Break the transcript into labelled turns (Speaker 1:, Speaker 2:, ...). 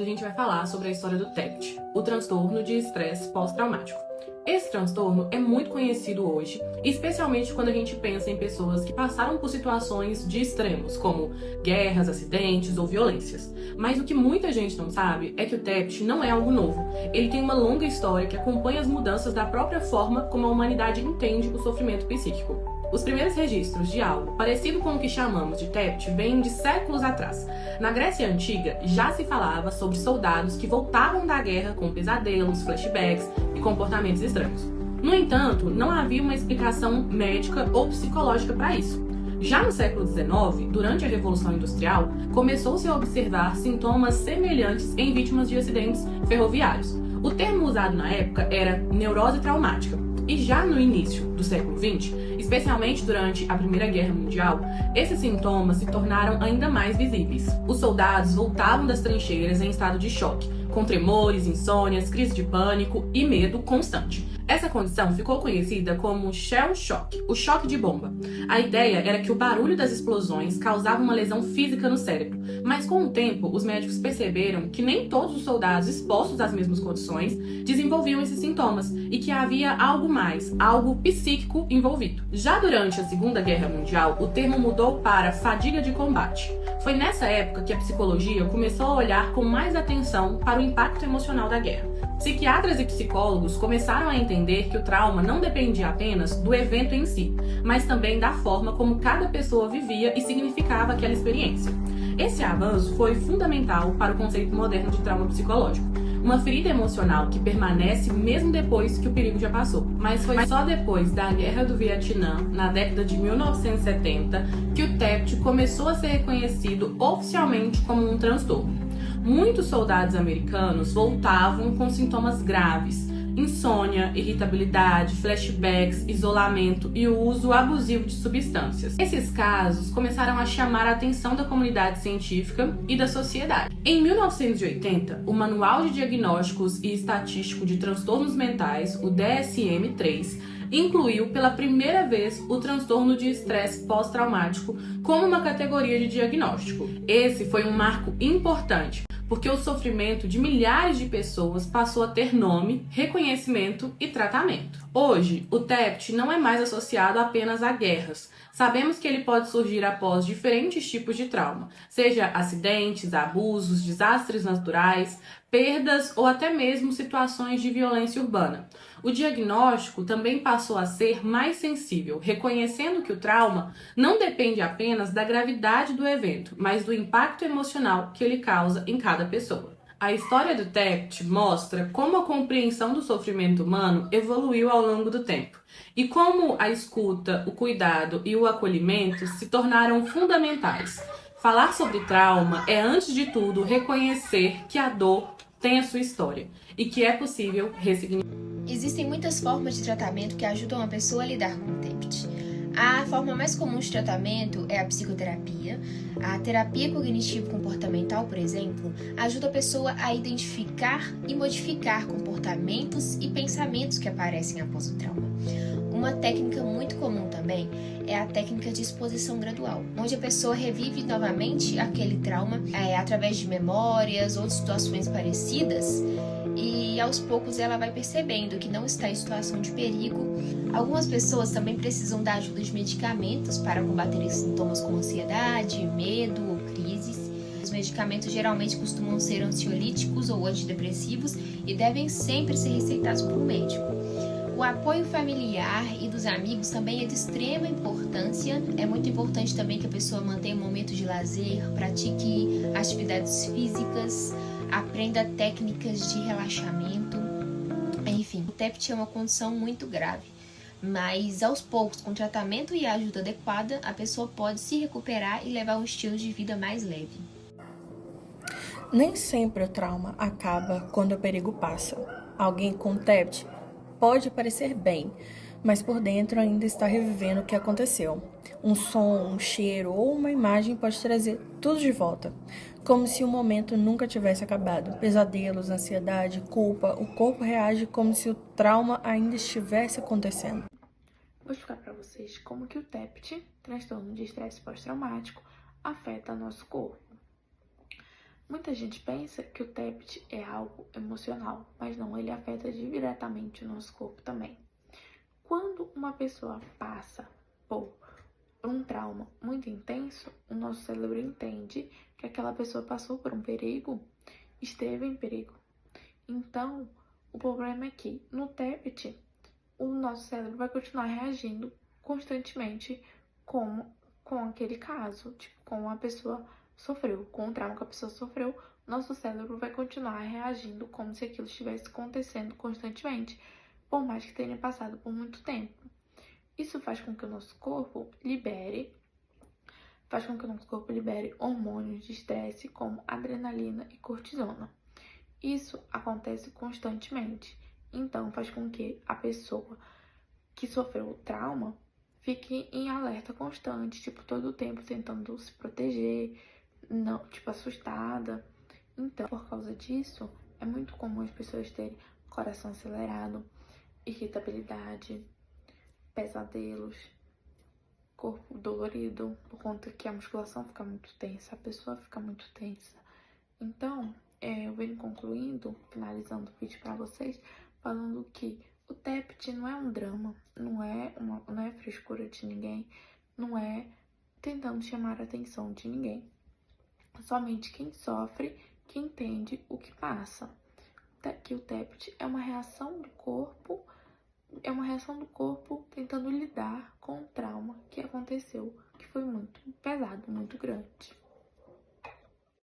Speaker 1: hoje a gente vai falar sobre a história do TEPT, o transtorno de estresse pós-traumático. Esse transtorno é muito conhecido hoje, especialmente quando a gente pensa em pessoas que passaram por situações de extremos, como guerras, acidentes ou violências. Mas o que muita gente não sabe é que o TEPT não é algo novo. Ele tem uma longa história que acompanha as mudanças da própria forma como a humanidade entende o sofrimento psíquico. Os primeiros registros de algo parecido com o que chamamos de TEPT vêm de séculos atrás. Na Grécia Antiga, já se falava sobre soldados que voltavam da guerra com pesadelos, flashbacks e comportamentos estranhos. No entanto, não havia uma explicação médica ou psicológica para isso. Já no século XIX, durante a Revolução Industrial, começou-se a observar sintomas semelhantes em vítimas de acidentes ferroviários. O termo usado na época era neurose traumática. E já no início do século XX, especialmente durante a Primeira Guerra Mundial, esses sintomas se tornaram ainda mais visíveis. Os soldados voltavam das trincheiras em estado de choque, com tremores, insônias, crise de pânico e medo constante. Essa condição ficou conhecida como shell shock, o choque de bomba. A ideia era que o barulho das explosões causava uma lesão física no cérebro, mas com o tempo os médicos perceberam que nem todos os soldados expostos às mesmas condições desenvolviam esses sintomas e que havia algo mais, algo psíquico envolvido. Já durante a Segunda Guerra Mundial, o termo mudou para fadiga de combate. Foi nessa época que a psicologia começou a olhar com mais atenção para o impacto emocional da guerra. Psiquiatras e psicólogos começaram a entender que o trauma não dependia apenas do evento em si, mas também da forma como cada pessoa vivia e significava aquela experiência. Esse avanço foi fundamental para o conceito moderno de trauma psicológico, uma ferida emocional que permanece mesmo depois que o perigo já passou. Mas foi só depois da Guerra do Vietnã, na década de 1970, que o TEPT começou a ser reconhecido oficialmente como um transtorno. Muitos soldados americanos voltavam com sintomas graves: insônia, irritabilidade, flashbacks, isolamento e o uso abusivo de substâncias. Esses casos começaram a chamar a atenção da comunidade científica e da sociedade. Em 1980, o Manual de Diagnósticos e Estatístico de Transtornos Mentais, o DSM-3, incluiu pela primeira vez o transtorno de estresse pós-traumático como uma categoria de diagnóstico. Esse foi um marco importante, porque o sofrimento de milhares de pessoas passou a ter nome, reconhecimento e tratamento. Hoje, o TEPT não é mais associado apenas a guerras. Sabemos que ele pode surgir após diferentes tipos de trauma, seja acidentes, abusos, desastres naturais, perdas ou até mesmo situações de violência urbana. O diagnóstico também passou a ser mais sensível, reconhecendo que o trauma não depende apenas da gravidade do evento, mas do impacto emocional que ele causa em cada pessoa. A história do TEPT mostra como a compreensão do sofrimento humano evoluiu ao longo do tempo e como a escuta, o cuidado e o acolhimento se tornaram fundamentais. Falar sobre trauma é, antes de tudo, reconhecer que a dor tem a sua história e que é possível ressignificar.
Speaker 2: Existem muitas formas de tratamento que ajudam a pessoa a lidar com o TEPT. A forma mais comum de tratamento é a psicoterapia. A terapia cognitivo-comportamental, por exemplo, ajuda a pessoa a identificar e modificar comportamentos e pensamentos que aparecem após o trauma. Uma técnica muito comum também é a técnica de exposição gradual, onde a pessoa revive novamente aquele trauma através de memórias ou de situações parecidas, e aos poucos ela vai percebendo que não está em situação de perigo. Algumas pessoas também precisam da ajuda de medicamentos para combater sintomas como ansiedade, medo ou crises. Os medicamentos geralmente costumam ser ansiolíticos ou antidepressivos e devem sempre ser receitados por um médico. O apoio familiar e dos amigos também é de extrema importância. É muito importante também que a pessoa mantenha um momento de lazer, pratique atividades físicas, aprenda técnicas de relaxamento. Enfim, o TEPT é uma condição muito grave, mas aos poucos, com tratamento e ajuda adequada, a pessoa pode se recuperar e levar um estilo de vida mais leve.
Speaker 3: Nem sempre o trauma acaba quando o perigo passa. Alguém com TEPT pode parecer bem, mas por dentro ainda está revivendo o que aconteceu. Um som, um cheiro ou uma imagem pode trazer tudo de volta, como se o momento nunca tivesse acabado. Pesadelos, ansiedade, culpa, o corpo reage como se o trauma ainda estivesse acontecendo.
Speaker 4: Vou explicar para vocês como que o TEPT, transtorno de estresse pós-traumático, afeta nosso corpo. Muita gente pensa que o TEPT é algo emocional, mas não, ele afeta diretamente o nosso corpo também. Quando uma pessoa passa por um trauma muito intenso, o nosso cérebro entende que aquela pessoa passou por um perigo, esteve em perigo. Então, o problema é que no TEPT, o nosso cérebro vai continuar reagindo constantemente com aquele caso, tipo, com a pessoa sofreu, com o trauma que a pessoa sofreu, nosso cérebro vai continuar reagindo como se aquilo estivesse acontecendo constantemente, por mais que tenha passado por muito tempo. Isso faz com que o nosso corpo libere hormônios de estresse como adrenalina e cortisona. Isso acontece constantemente, então faz com que a pessoa que sofreu o trauma fique em alerta constante, tipo, todo o tempo tentando se proteger, não, tipo, assustada. Então, por causa disso, é muito comum as pessoas terem coração acelerado, irritabilidade, pesadelos, corpo dolorido, por conta que a musculação fica muito tensa, a pessoa fica muito tensa. Então, eu venho concluindo, finalizando o vídeo para vocês, falando que o TEPT não é um drama, não é frescura de ninguém, não é tentando chamar a atenção de ninguém. Somente quem sofre, que entende o que passa. Que o TEPT é uma reação do corpo, tentando lidar com o trauma que aconteceu, que foi muito pesado, muito grande.